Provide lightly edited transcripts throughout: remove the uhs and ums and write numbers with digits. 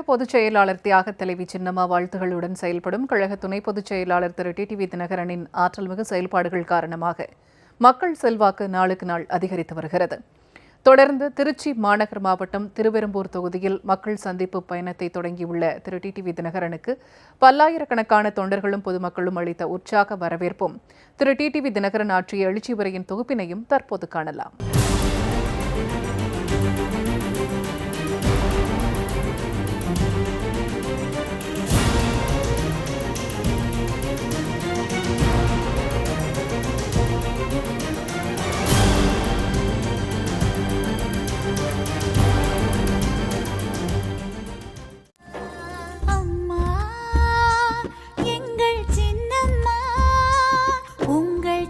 பொதுச் செயலாளர் தியாக தலைவி சின்னம்மா வாழ்த்துகளுடன் செயல்படும் கழக துணை பொதுச் செயலாளர் திரு டிடிவி தினகரனின் ஆற்றல்மிகு செயல்பாடுகள் காரணமாக மக்கள் செல்வாக்கு நாளுக்கு நாள் அதிகரித்து வருகிறது. தொடர்ந்து திருச்சி மாநகர் மாவட்டம் திருவெரும்பூர் தொகுதியில் மக்கள் சந்திப்பு பயணத்தை தொடங்கியுள்ள திரு டிடிவி தினகரனுக்கு பல்லாயிரக்கணக்கான தொண்டர்களும் பொதுமக்களும் அளித்த உற்சாக வரவேற்பும் திரு டிடிவி தினகரன் ஆற்றிய எழுச்சி உரையின் தொகுப்பினையும் தற்போது காணலாம்.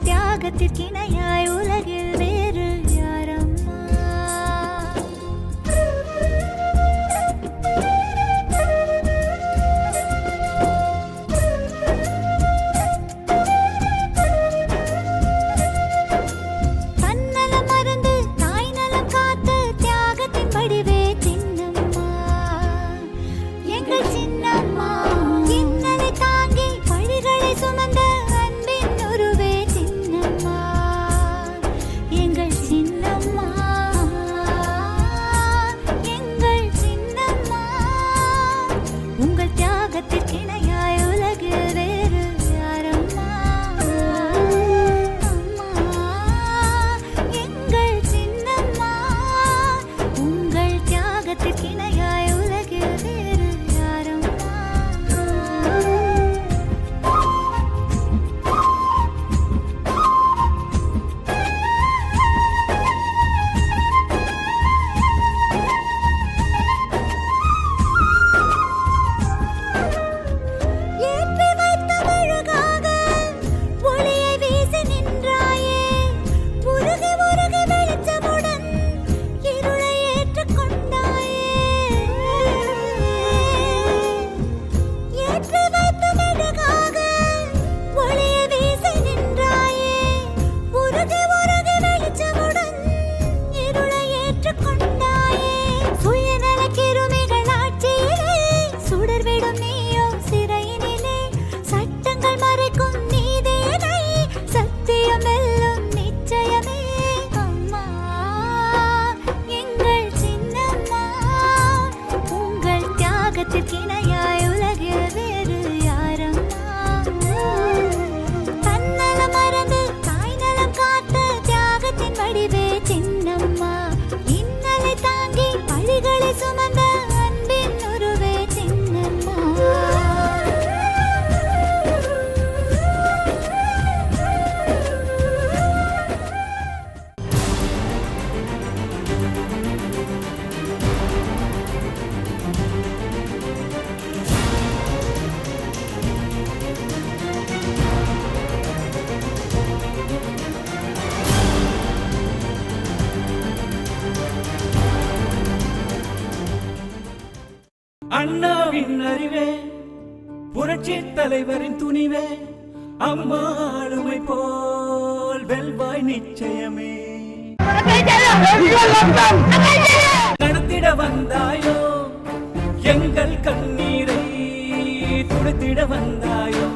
தியாகத்திற்கிணையாய் உலகில் வேறு யாரம்மா? தன்னலம் மறந்து தாய் நலம் காத்து தியாகத்தின் வடிவே சின்னம்மா, எங்கள் சின்னம்மா. இன்னலை தாங்கி பழிகளை சுமந்த அண்ணாவின் அறிவே, புரட்சி தலைவரின் துணிவே, அம்மா ஆளுமை போல் வெல்வாய் நிச்சயமே. நடத்திட வந்தாயோ எங்கள் கண்ணீரை துடைத்திட வந்தாயோ.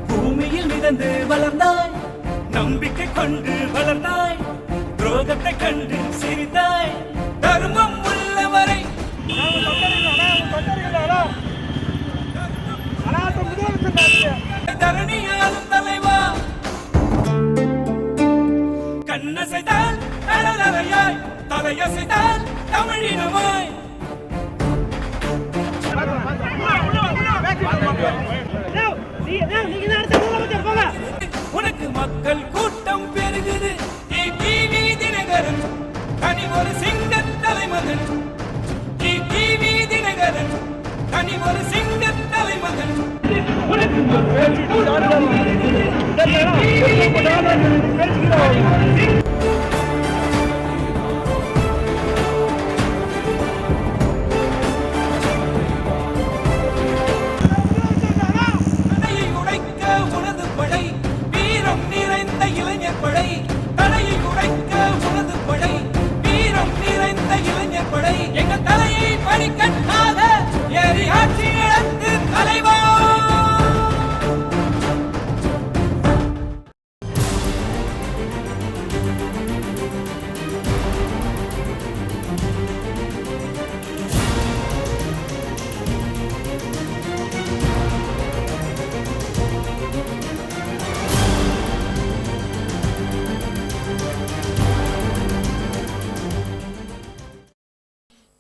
பூமியில் மிதந்து வளர்ந்தாய், நம்பிக்கை கொண்டு வளர்ந்தாய், துரோகத்தை கண்டு சிரித்தாய். தர்மம் உள்ளவரை தரணியாலும் தலைவா, கண்ணசைத்தால் கடலறையாய், தலையசைத்தால் தமிழினமாய். உனக்கு மக்கள் கூட்டம் பெருகுது. டிடிவி தினகரன் தனி ஒரு சிங்க தலைமகன். டிடிவி தினகரன் தனி ஒரு சிங்க தலைமகன். உனக்கு மக்கள் கூட்டம் உடைக்க உனது படை வீரம் நிறைந்த இளைஞர். இளைஞர் படை, தலையை உடைக்க உனது படை, வீரம் நிறைந்த இளைஞர் படை, எங்கள் தலையை பணிக்கட்டாத ஏறி ஆட்சி இழந்து தலைவா.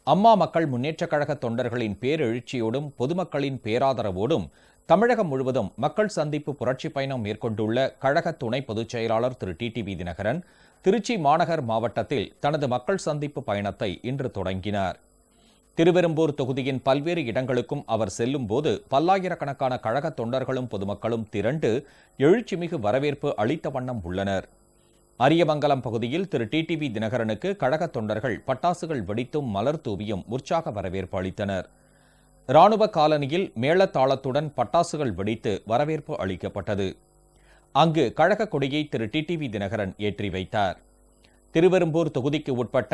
அம்மா மக்கள் முன்னேற்றக் கழக தொண்டர்களின் பேரெழுச்சியோடும் பொதுமக்களின் பேராதரவோடும் தமிழகம் முழுவதும் மக்கள் சந்திப்பு புரட்சி பயணம் மேற்கொண்டுள்ள கழக துணை பொதுச் செயலாளர் திரு டிடிவி தினகரன் திருச்சி மாநகர் மாவட்டத்தில் தனது மக்கள் சந்திப்பு பயணத்தை இன்று தொடங்கினார். திருவெரும்பூர் தொகுதியின் பல்வேறு இடங்களுக்கும் அவர் செல்லும் போது பல்லாயிரக்கணக்கான கழக தொண்டர்களும் பொதுமக்களும் திரண்டு எழுச்சிமிகு வரவேற்பு அளித்த வண்ணம் உள்ளனர். அரியமங்கலம் பகுதியில் திரு டிடிவி தினகரனுக்கு கழக தொண்டர்கள் பட்டாசுகள் வெடித்தும் மலர் தூவியும் உற்சாக வரவேற்பு அளித்தனர். இராணுவ காலனியில் மேளதாளத்துடன் பட்டாசுகள் வெடித்து வரவேற்பு அளிக்கப்பட்டது. அங்கு கழக கொடியை திரு டிடிவி தினகரன் ஏற்றி வைத்தார். திருவெரும்பூர் தொகுதிக்கு உட்பட்ட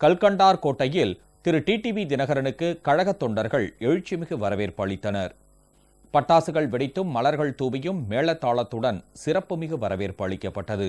கல்கண்டார் கோட்டையில் திரு டிடிவி தினகரனுக்கு கழக தொண்டர்கள் எழுச்சிமிகு வரவேற்பு அளித்தனர். பட்டாசுகள் வெடித்தும் மலர்கள் தூவியும் மேளதாளத்துடன் சிறப்புமிகு வரவேற்பு அளிக்கப்பட்டது.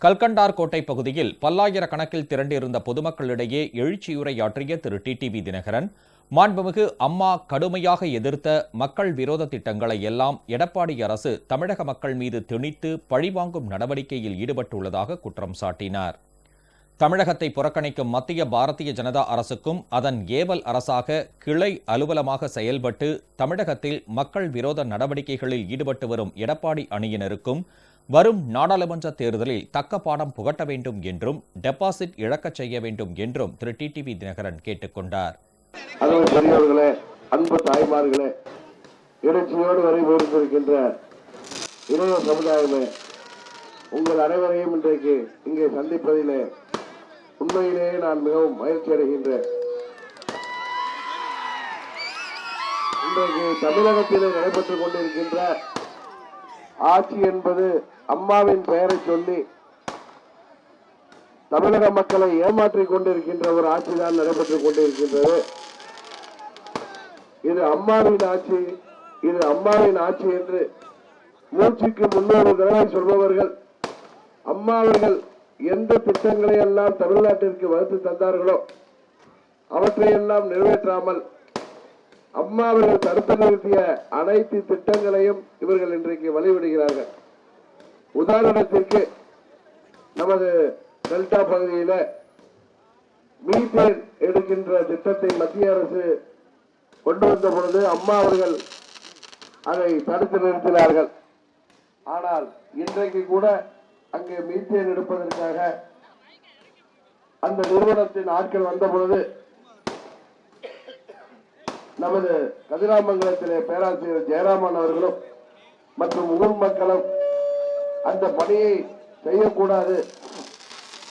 கல்கண்டார் கோட்டை பகுதியில் பல்லாயிரக்கணக்கில் திரண்டிருந்த பொதுமக்களிடையே எழுச்சியுரையாற்றிய திரு டிடிவி தினகரன், மாண்புமிகு அம்மா கடுமையாக எதிர்த்த மக்கள் விரோத திட்டங்களை எல்லாம் எடப்பாடி அரசு தமிழக மக்கள் மீது திணித்து பழிவாங்கும் நடவடிக்கையில் ஈடுபட்டுள்ளதாக குற்றம் சாட்டினார். தமிழகத்தை புறக்கணிக்கும் மத்திய பாரதிய ஜனதா அரசுக்கும் அதன் ஏவல் அரசாக கிளை அலுவலமாக செயல்பட்டு தமிழகத்தில் மக்கள் விரோத நடவடிக்கைகளில் ஈடுபட்டு வரும் எடப்பாடி அணியினருக்கும் வரும் நாடாளுமன்ற தேர்தலில் தக்க பாடம் புகட்ட வேண்டும் என்றும் டெபாசிட் இழக்கச் செய்ய வேண்டும் என்றும் திரு டிடிவி தினகரன் கேட்டுக் கொண்டார். பெரியவர்களே, அன்பு தாய்மார்களே, எழுச்சியோடு வரைபோர்ந்திருக்கின்ற இளைய சமுதாயமே, உங்கள் அனைவரையும் இன்றைக்கு இங்கே சந்திப்பதிலே உண்மையிலேயே நான் மிகவும் மகிழ்ச்சி அடைகின்றேன். இன்றைக்கு தமிழகத்திலே நடைபெற்றுக் கொண்டிருக்கின்ற ஆட்சி என்பது அம்மாவின் பெயரை சொல்லி தமிழக மக்களை ஏமாற்றிக் கொண்டிருக்கின்ற ஒரு ஆட்சிதான் நடைபெற்றுக் கொண்டிருக்கின்றது. இது அம்மாவின் ஆட்சி, இது அம்மாவின் ஆட்சி என்று மூச்சுக்கு 300 தடவை சொல்பவர்கள் அம்மா அவர்கள் எந்த திட்டங்களை எல்லாம் தமிழ்நாட்டிற்கு வகுத்து தந்தார்களோ அவற்றையெல்லாம் நிறைவேற்றாமல் அம்மா அவர்கள் தடுத்து நிறுத்திய அனைத்து திட்டங்களையும் இவர்கள் இன்றைக்கு வழிவிடுகிறார்கள். உதாரணத்திற்கு நமது டெல்டா பகுதியில மீத்தேன் எடுக்கின்ற திட்டத்தை மத்திய அரசு கொண்டு வந்த பொழுது அம்மா அவர்கள் அதை தடுத்து நிறுத்தினார்கள். ஆனால் இன்றைக்கு கூட அங்கே மீத்தேன் எடுப்பதற்காக அந்த நிறுவனத்தின் ஆட்கள் வந்த பொழுது நமது கதிராமங்கலத்திலே பேராசிரியர் ஜெயராமன் அவர்களும் மற்றும் ஊர் மக்களும் அந்த பணியை செய்யக்கூடாது,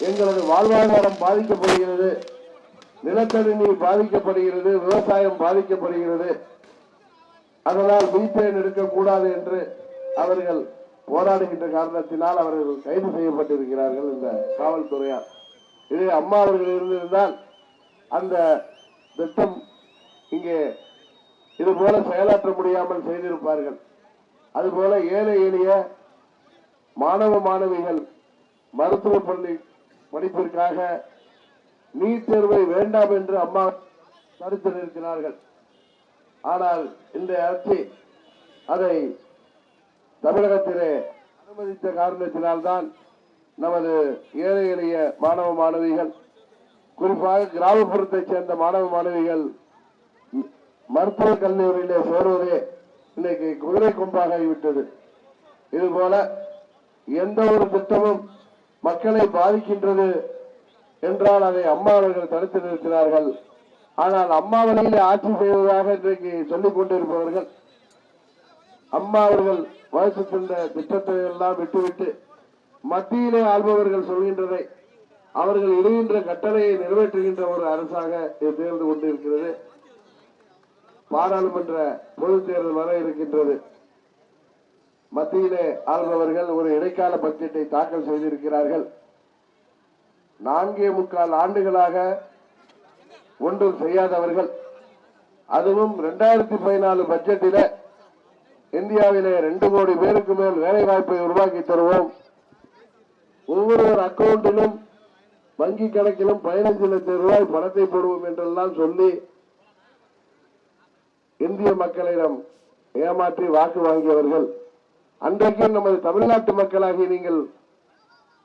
எங்களது வாழ்வாதாரம் பாதிக்கப்படுகிறது, நிலத்தடி நீர் பாதிக்கப்படுகிறது, விவசாயம் பாதிக்கப்படுகிறது, அதனால் மீத்தேன் எடுக்கக்கூடாது என்று அவர்கள் போராடுகின்ற காரணத்தினால் அவர்கள் கைது செய்யப்பட்டிருக்கிறார்கள் இந்த காவல்துறையார். இது அம்மா அவர்கள் இருந்திருந்தால் அந்த திட்டம் இங்கே இது போல செயலாற்ற முடியாமல் செய்திருப்பார்கள். அதுபோல ஏழை எளிய மாணவ மாணவிகள் மருத்துவ பள்ளி படிப்பிற்காக நீட் தேர்வை வேண்டாம் என்று அம்மா தடுத்து நிறுத்தினார்கள். ஆனால் இந்த ஆட்சி அதை தமிழகத்திலே அனுமதித்த காரணத்தினால்தான் நமது ஏழை எளிய மாணவ மாணவிகள், குறிப்பாக கிராமப்புறத்தைச் சேர்ந்த மாணவ மாணவிகள் மருத்துவக் கல்லூரியிலே சேருவதே இன்னைக்கு குதிரை கொம்பாகிவிட்டது. இதுபோல எந்த ஒரு திட்டமும் மக்களை பாதிக்கின்றது என்றால் அதை அம்மா அவர்கள் தடுத்து நிறுத்தினார்கள். ஆனால் அம்மா வழியிலே ஆட்சி செய்வதாக இன்றைக்கு சொல்லிக் கொண்டிருப்பவர்கள் அம்மா அவர்கள் வகுத்து சென்ற திட்டத்தை எல்லாம் விட்டுவிட்டு மத்தியிலே ஆள்பவர்கள் சொல்கின்றதை அவர்கள் இடுகின்ற கட்டளையை நிறைவேற்றுகின்ற ஒரு அரசாக இது தேர்ந்து கொண்டிருக்கிறது. பாராளுமன்ற பொதுத் தேர்தல் வர இருக்கின்றது. மத்தியிலே ஆள்பவர்கள் ஒரு இடைக்கால பட்ஜெட்டை தாக்கல் செய்திருக்கிறார்கள். 4.25 ஆண்டுகளாக ஒன்றும் செய்யாதவர்கள், அதுவும் 2014 பட்ஜெட்டில இந்தியாவிலே 2 கோடி பேருக்கு மேல் வேலை வாய்ப்பை உருவாக்கி தருவோம், ஒவ்வொருவர் அக்கவுண்டிலும் வங்கி கணக்கிலும் 15 லட்சம் ரூபாய் பணத்தை போடுவோம் என்றெல்லாம் சொல்லி இந்திய மக்களிடம் ஏமாற்றி வாக்கு வாங்கியவர்கள். அன்றைக்கும் நமது தமிழ்நாட்டு மக்களாகி நீங்கள்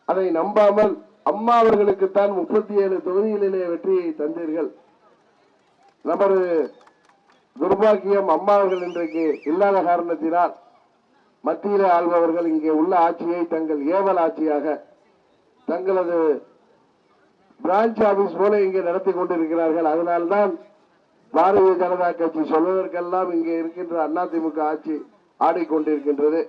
அதை நம்பாமல் அம்மா அவர்களுக்குத்தான் 37 தொகுதிகளிலே வெற்றியை தந்தீர்கள். நமது துர்பாக்கியம் அம்மா அவர்கள் இன்றைக்கு இல்லாத காரணத்தினால் மத்தியிலே ஆள்பவர்கள் இங்கே உள்ள ஆட்சியை தங்கள் ஏவல் ஆட்சியாக தங்களது பிரான்ச் ஆபீஸ் போல இங்கே நடத்தி கொண்டிருக்கிறார்கள். அதனால்தான் பாரதிய ஜனதா கட்சி சொல்வதற்கெல்லாம் இங்கே இருக்கின்ற அதிமுக ஆட்சி ஆடிக்கொண்டிருக்கின்றது.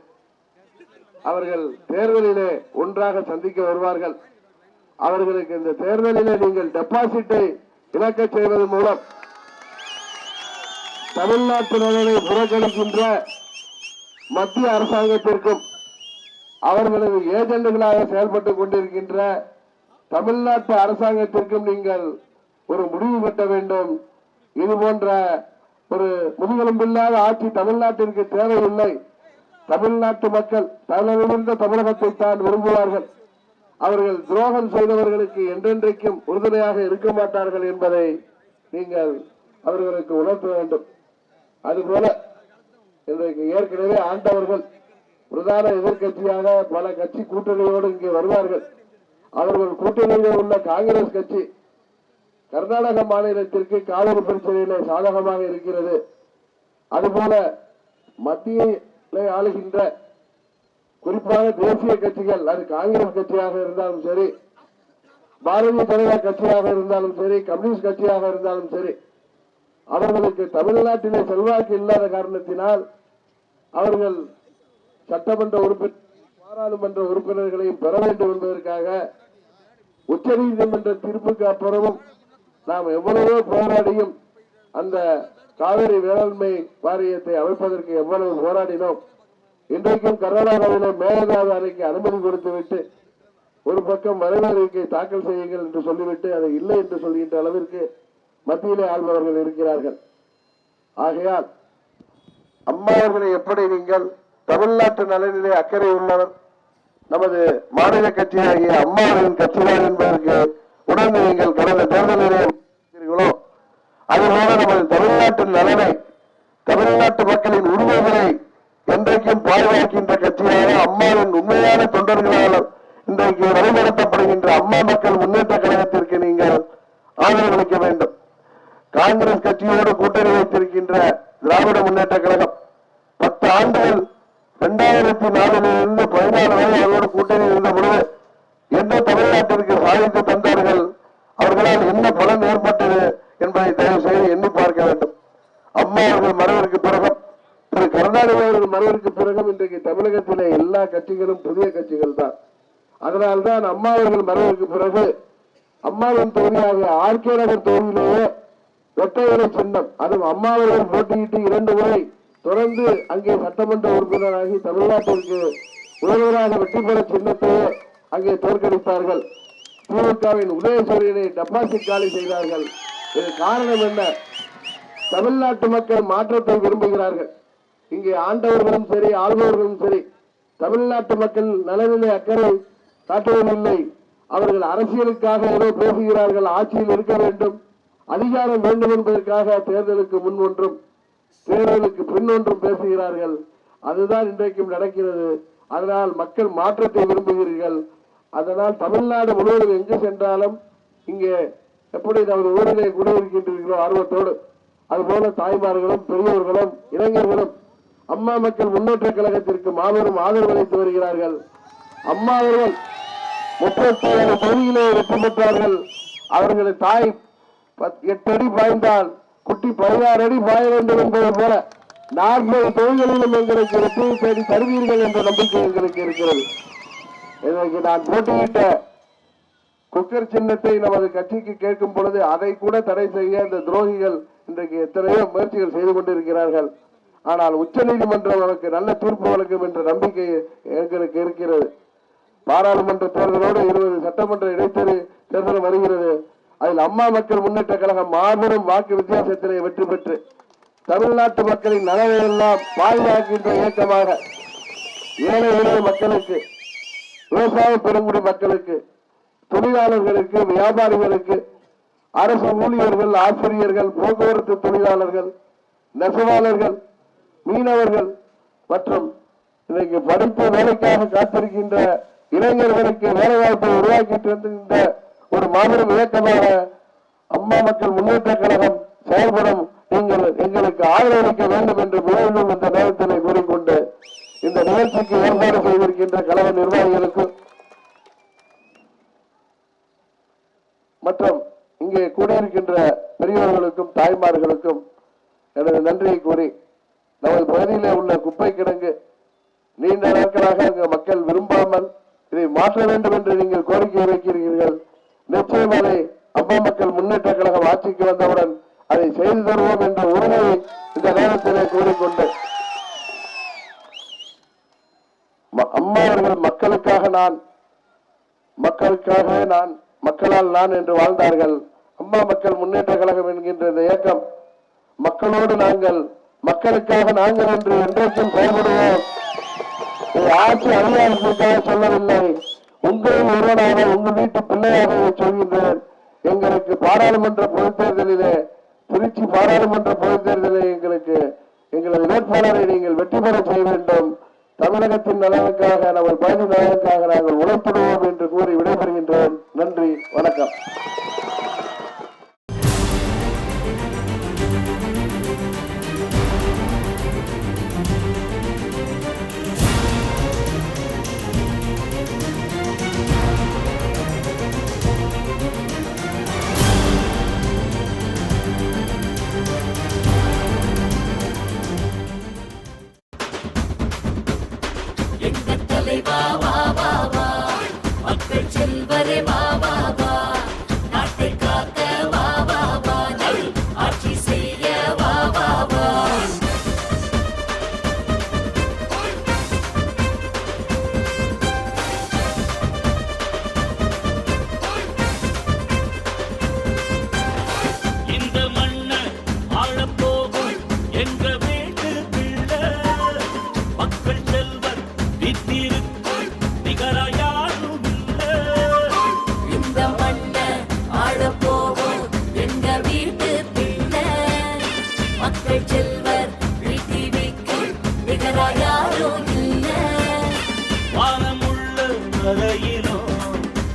அவர்கள் தேர்தலிலே ஒன்றாக சந்திக்க வருவார்கள். அவர்களுக்கு இந்த தேர்தலிலே நீங்கள் டெபாசிட்டை இழக்க செய்வதன் மூலம் தமிழ்நாட்டு நலனை புறக்கணிக்கின்ற மத்திய அரசாங்கத்திற்கும் அவர்களது ஏஜெண்டுகளாக செயல்பட்டுக் கொண்டிருக்கின்ற தமிழ்நாட்டு அரசாங்கத்திற்கும் நீங்கள் ஒரு முடிவு கட்ட வேண்டும். இது போன்ற ஒரு முதுகெலும்பில்லாத ஆட்சி தமிழ்நாட்டிற்கு தேவையில்லை. தமிழ்நாட்டு மக்கள் தலைநிமிர்ந்த தமிழகத்தை தான் விரும்புவார்கள். அவர்கள் துரோகம் செய்தவர்களுக்கு என்றென்றைக்கும் உறுதுணையாக இருக்க மாட்டார்கள் என்பதை நீங்கள் அவர்களுக்கு உணர்த்த வேண்டும். அதுபோல இன்றைக்கு ஏற்கனவே ஆண்டவர்கள் பிரதான எதிர்கட்சியாக பல கட்சி கூட்டணியோடு இங்கே வருவார்கள். அவர்கள் கூட்டணியில் உள்ள காங்கிரஸ் கட்சி கர்நாடக மாநிலத்திற்கு காவிரி பிரச்சனையிலே சாதகமாக இருக்கிறது. அதுபோல மத்தியிலே ஆளுகின்ற குறிப்பாக தேசிய கட்சிகள், அது காங்கிரஸ் கட்சியாக இருந்தாலும் சரி, பாரதிய ஜனதா கட்சியாக இருந்தாலும் சரி, கம்யூனிஸ்ட் கட்சியாக இருந்தாலும் சரி, அவர்களுக்கு தமிழ்நாட்டிலே செல்வாக்கு இல்லாத காரணத்தினால் அவர்கள் சட்டமன்ற உறுப்பினர் பாராளுமன்ற உறுப்பினர்களையும் பெற வேண்டும் என்பதற்காக உச்சநீதிமன்ற தீர்ப்புக்கு அப்புறமும் நாம் எவ்வளவோ போராடியும் அந்த காவிரி வேளாண்மை வாரியத்தை அமைப்பதற்கு எவ்வளவு போராடினோம். இன்றைக்கும் கர்நாடகாவிலே மேகதாது அணைக்கு அனுமதி கொடுத்துவிட்டு ஒரு பக்கம் வரைவு அறிக்கை தாக்கல் செய்யுங்கள் என்று சொல்லிவிட்டு அதை இல்லை என்று சொல்கின்ற அளவிற்கு மத்தியிலே ஆள்பவர்கள் இருக்கிறார்கள். ஆகையால் அம்மா அவர்களை எப்படி நீங்கள் தமிழ்நாட்டு நலனிலே அக்கறை உள்ளவர் நமது மாநில கட்சியாகிய அம்மாவின் கட்சிதான் என்பதற்கு உடனே நீங்கள் கடந்த தேர்தலிலே அதுபோல நமது தமிழ்நாட்டின் நலனை, தமிழ்நாட்டு மக்களின் உரிமைகளை என்றைக்கும் பாதுகாக்கின்ற கட்சியாக அம்மாவின் உண்மையான தொண்டர்களால் இன்றைக்கு வழிநடத்தப்படுகின்ற அம்மா மக்கள் முன்னேற்ற கழகத்திற்கு நீங்கள் ஆதரவளிக்க வேண்டும். காங்கிரஸ் கட்சியோடு கூட்டணி வைத்திருக்கின்ற திராவிட முன்னேற்ற கழகம் 10 ஆண்டுகள் 2004 14 வரை அவரோடு கூட்டணி இருந்த பொழுது என்ன தமிழ்நாட்டிற்கு சாதித்து தந்தார்கள், அவர்களால் என்ன பலன் ஏற்பட்டது என்பதை தயவு செய்து எண்ணி பார்க்க வேண்டும். அம்மா அவர்கள் மறைவிற்கு பிறகும், திரு கருணாநிதி அவர்கள் மறைவிற்கு பிறகும் இன்றைக்கு தமிழகத்திலே எல்லா கட்சிகளும் புதிய கட்சிகள் தான். அதனால்தான் அம்மா அவர்கள் மறைவிற்கு பிறகு அம்மாவின் தொகுதியாக ஆர்கே நகர் தொகுதியிலேயே இரட்டை சின்னம், அதுவும் அம்மா அவர்கள் போட்டியிட்டு 2 முறை தொடர்ந்து அங்கே சட்டமன்ற உறுப்பினராகி தமிழ்நாட்டிற்கு முதல்வராக வெற்றி பெற சின்னத்தையே அங்கே தோற்கடித்தார்கள். திமுகவின் உதயசூரியனை டெபாசிட் காலி செய்தார்கள். இது காரணம் என்ன? தமிழ்நாட்டு மக்கள் மாற்றத்தை விரும்புகிறார்கள். இங்கே ஆண்டவர்களும் சரி, ஆள்பவர்களும் சரி, தமிழ்நாட்டு மக்கள் நலனிலே அக்கறை காட்டுவதில்லை. அவர்கள் அரசியலுக்காக ஏதோ பேசுகிறார்கள். ஆட்சியில் இருக்க வேண்டும், அதிகாரம் வேண்டும் என்பதற்காக தேர்தலுக்கு முன் ஒன்றும் தேர்தலுக்கு பின் ஒன்றும் பேசுகிறார்கள். அதுதான் இன்றைக்கும் நடக்கிறது. அதனால் மக்கள் மாற்றத்தை விரும்புகிறீர்கள். அதனால் தமிழ்நாடு முழுவதும் எங்கு சென்றாலும் இங்கே எப்படி நமது ஊரிலே குடியிருக்கின்றீர்களோ ஆர்வத்தோடு அதுபோல தாய்மார்களும் பெரியவர்களும் இளைஞர்களும் அம்மா மக்கள் முன்னேற்ற கழகத்திற்கு மாபெரும் ஆதரவு அளித்து வருகிறார்கள். அம்மா அவர்கள் 37 தொகுதியிலே வெற்றி பெற்றார்கள். அவர்களின் தாய் 8 அடி பாய்ந்தால் குட்டி 16 அடி பாய வேண்டும் என்பது போல 40 தொகுதிகளிலும் எங்களுக்கு வெற்றியை தேடி தருவீர்கள் என்ற நம்பிக்கை எங்களுக்கு இருக்கிறது. இதற்கு நான் போட்டியிட்ட குக்கர் சின்னத்தை நமது கட்சிக்கு கேட்கும் பொழுது அதை கூட தடை செய்ய இந்த துரோகிகள் இன்றைக்கு எத்தனையோ முயற்சிகள் செய்து கொண்டிருக்கிறார்கள். ஆனால் உச்ச நீதிமன்றம் நமக்கு நல்ல தீர்ப்பு வழங்கும் என்ற நம்பிக்கை எங்களுக்கு இருக்கிறது. பாராளுமன்ற தேர்தலோடு 20 சட்டமன்ற இடைத்தேர்தல் வருகிறது. அதில் அம்மா மக்கள் முன்னேற்ற கழகம் மாபெரும் வாக்கு வித்தியாசத்திலே வெற்றி பெற்று தமிழ்நாட்டு மக்களின் நலனையெல்லாம் பாதுகாக்கின்ற இயக்கமாக ஏழை எளிய மக்களுக்கு, விவசாய பெருங்குடி மக்களுக்கு, தொழிலாளர்களுக்கு, வியாபாரிகளுக்கு, அரசு ஊழியர்கள், ஆசிரியர்கள், போக்குவரத்து தொழிலாளர்கள், நெசவாளர்கள், மீனவர்கள் மற்றும் இன்றைக்கு படிப்பு வேலைக்காக காத்திருக்கின்ற இளைஞர்களுக்கு வேலைவாய்ப்பை உருவாக்கி தருகின்ற ஒரு மாபெரும் இயக்கமாக அம்மா மக்கள் முன்னேற்ற கழகம் செயல்படும். நீங்கள் எங்களுக்கு ஆதரவளிக்க வேண்டும் என்று மீண்டும் இந்த நேரத்தில் கூறிக்கொண்டு இந்த நிகழ்ச்சிக்கு ஏற்பாடு செய்திருக்கின்ற கழக நிர்வாகிகளுக்கும் மற்றும் இங்கே கூடியிருக்கின்ற பெரியவர்களுக்கும் தாய்மார்களுக்கும் எனது நன்றியை கூறி, நமது பகுதியிலே உள்ள குப்பை கிடங்கு நீண்ட நாட்களாக அங்கு மக்கள் விரும்பாமல் இதை மாற்ற வேண்டும் என்று நீங்கள் கோரிக்கை வைக்கிறீர்கள். நிச்சயம் அதை அம்மா மக்கள் முன்னேற்ற கழகம் ஆட்சிக்கு வந்தவுடன் அதை செய்து தருவோம் என்ற உறுதியை இந்த நேரத்திலே கூறிக்கொண்டு, அம்மா அவர்கள் மக்களுக்காக நான், மக்களால் நான் என்று வாழ்ந்தார்கள். அம்மா மக்கள் முன்னேற்ற கழகம் என்கின்ற இந்த இயக்கம் மக்களோடு நாங்கள், மக்களுக்காக நாங்கள் என்று என்றைக்கும் செயல்படுவோம். ஆட்சி அதிகாரத்திற்காக சொல்லவில்லை, உங்களின் ஒருவனாக உங்கள் வீட்டு பிள்ளையாக சொல்கின்றேன். எங்களுக்கு பாராளுமன்ற பொதுத் தேர்தலிலே, திருச்சி பாராளுமன்ற பொதுத் தேர்தலில் எங்களது வேட்பாளரை நீங்கள் வெற்றி பெற செய்ய வேண்டும். தமிழகத்தின் நலனுக்காக, நமது பகுதி நலனுக்காக நாங்கள் உழைத்திடுவோம் என்று கூறி விடைபெறுகின்றேன். நன்றி, வணக்கம். மக்கள் செல்வரே வா வா வா, நாட்டை காக்க வா வா வா, ஆட்சி செய்ய வா வா வா. இந்த மண்ணை ஆளப்போகும் எங்க வீட்டு பிள்ளை, மக்கள் செல்வர் வித்திருக்கும் நிகரா யாரும் இல்லை. இந்த மண்ணை ஆளப்போகும் எங்க வீட்டு பிள்ளை, மக்கள் செல்வர் வீட்டிற்கு நிகரா யாரும் இல்லை. வானமுள்ள வரையிலும்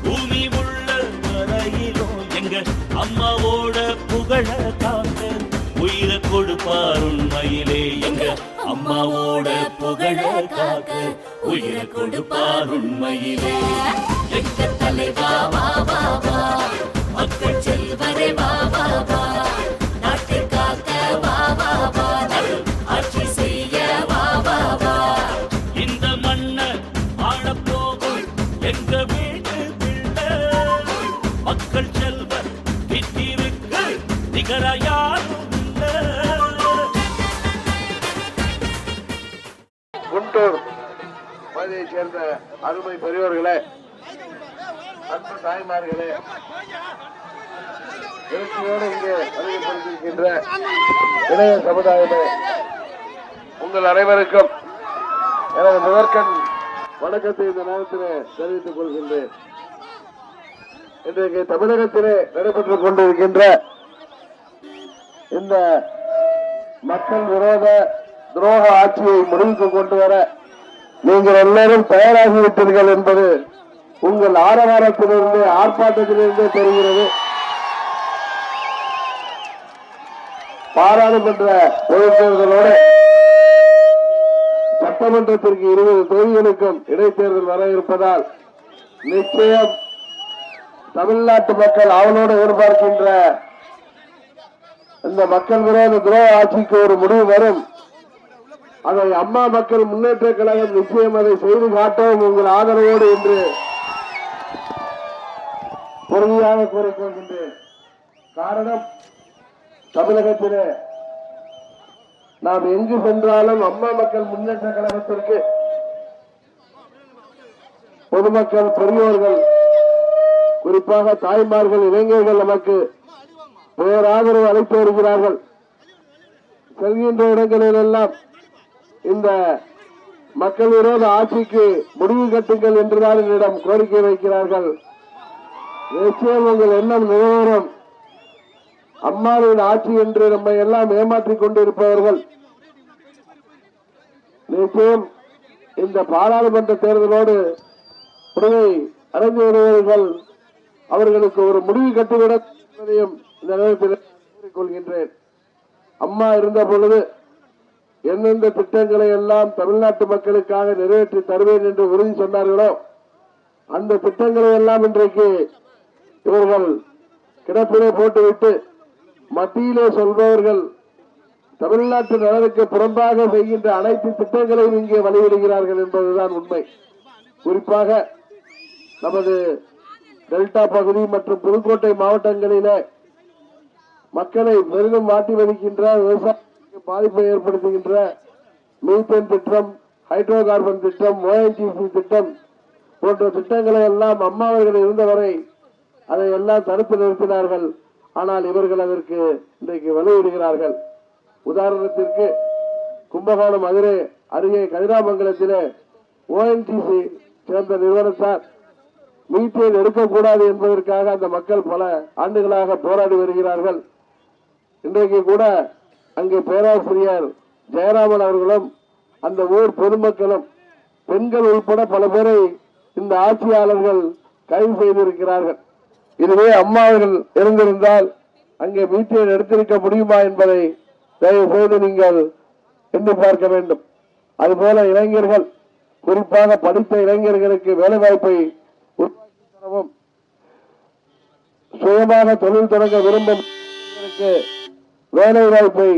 பூமி உள்ள வரையிலும் எங்க அம்மாவோட புகழ காக்க உயிரை கொடுப்பார் உண்மையிலே. எங்க அம்மாவோட புகழ காக்க உயிரை கொடுப்பார் உண்மையிலே. எங்க தலைவா வா வா வா, மக்கள் செல்வரே வா வா வா, நாட்டை காக்க வா வா வா, ஆட்சி செய்ய வா வா வா. இந்த மண்ணை ஆளப்போகும் எங்க வீட்டு பிள்ளை, மக்கள் செல்வர் வித்திருக்கு நிகரா யாரும் இல்லை. குண்டூர் பகுதியைச் சேர்ந்த அருமை பெரியவர்களே, அன்பு தாய்மார்களே, எழுச்சியோடு இங்கே அறிவித்திருக்கின்ற இளைய சமுதாயமே, உங்கள் அனைவருக்கும் எனது முதற்கண் வணக்கத்தை இந்த நேரத்திலே தெரிவித்துக் கொள்கின்றேன். இன்றைக்கு தமிழகத்திலே நடைபெற்றுக் கொண்டிருக்கின்ற இந்த மக்கள் விரோத துரோக ஆட்சியை முடிவுக்கு கொண்டு வர நீங்கள் எல்லாரும் தயாராகிவிட்டீர்கள் என்பது உங்கள் ஆரவாரத்திலிருந்து ஆர்ப்பாட்டத்திலிருந்து தெரிகிறது. பாராளுமன்ற பொதுத் தேர்தலோடு சட்டமன்றத்திற்கு 20 தொகுதிகளுக்கும் இடைத்தேர்தல் வர இருப்பதால் நிச்சயம் தமிழ்நாட்டு மக்கள் அவளோடு எதிர்பார்க்கின்ற இந்த மக்கள் விரோத துரோக ஆட்சிக்கு ஒரு முடிவு வரும். அதை அம்மா மக்கள் முன்னேற்ற கழகம் நிச்சயம் அதை செய்து காட்டவும் உங்கள் ஆதரவோடு என்று உறுதியாக கூறிக்கொள்கின்றேன். காரணம், தமிழகத்திலே நாம் எங்கு சென்றாலும் அம்மா மக்கள் முன்னேற்ற கழகத்திற்கு பொதுமக்கள், பெரியோர்கள், குறிப்பாக தாய்மார்கள், இளைஞர்கள் நமக்கு பேராதரவு அளித்து வருகிறார்கள். செல்கின்ற இடங்களில் எல்லாம் இந்த மக்கள் விரோத ஆட்சிக்கு முடிவு கட்டுங்கள் என்றுதான் என்னிடம் கோரிக்கை வைக்கிறார்கள். நிச்சயம் உங்கள் எண்ணம் நிறைவேறும். அம்மாவின் ஆட்சி என்று நம்மை எல்லாம் ஏமாற்றிக் கொண்டிருப்பவர்கள் நிச்சயம் இந்த பாராளுமன்ற தேர்தலோடு புதுவை அடைந்து வருபவர்கள் அவர்களுக்கு ஒரு முடிவு கட்டுவிட என்பதையும் இந்த நேரத்தில் கூறிக்கொள்கின்றேன். அம்மா இருந்த பொழுது எந்தெந்த திட்டங்களை எல்லாம் தமிழ்நாட்டு மக்களுக்காக நிறைவேற்றி தருவேன் என்று உறுதி சொன்னார்களோ அந்த திட்டங்களை எல்லாம் இன்றைக்கு இவர்கள் கிடப்பிலே போட்டுவிட்டு மத்தியிலே சொல்பவர்கள் தமிழ்நாட்டு நலனுக்கு புறம்பாக செய்கின்ற அனைத்து திட்டங்களையும் இங்கே வழிவிடுகிறார்கள் என்பதுதான் உண்மை. குறிப்பாக நமது டெல்டா பகுதி மற்றும் புதுக்கோட்டை மாவட்டங்களிலே மக்களை பெரிதும் மாற்றி வதிக்கின்ற, விவசாயத்துக்கு பாதிப்பை ஏற்படுத்துகின்ற மீத்தேன் திட்டம், ஹைட்ரோ கார்பன் திட்டம், ONGC திட்டம் போன்ற திட்டங்களை எல்லாம் அம்மா அவர்கள் இருந்தவரை அதை எல்லாம் தடுத்து நிறுத்தினார்கள். ஆனால் இவர்கள் அதற்கு இன்றைக்கு வலுவிடுகிறார்கள். உதாரணத்திற்கு கும்பகோணம் மதுரை அருகே கதிராமங்கலத்திலே ONGC சேர்ந்த நிறுவனத்தார் மீத்தேன் எடுக்கக்கூடாது என்பதற்காக அந்த மக்கள் பல ஆண்டுகளாக போராடி வருகிறார்கள். இன்றைக்கு கூட அங்கே பேராசிரியர் ஜெயராமன் அவர்களும் அந்த ஊர் பொதுமக்களும் பெண்கள் உட்பட பல பேரை இந்த ஆட்சியாளர்கள் கைது செய்திருக்கிறார்கள். இதுவே அம்மா அவர்கள் இருந்திருந்தால் அங்கே மீத்தேன் எடுத்திருக்க முடியுமா என்பதை தயவு செய்து நீங்கள் எண்ணி பார்க்க வேண்டும். அதுபோல இளைஞர்கள், குறிப்பாக படித்த இளைஞர்களுக்கு வேலை வாய்ப்பை உருவாக்கி தரவும், சுயமாக தொழில் தொடங்க விரும்பும் வேலை வாய்ப்பை,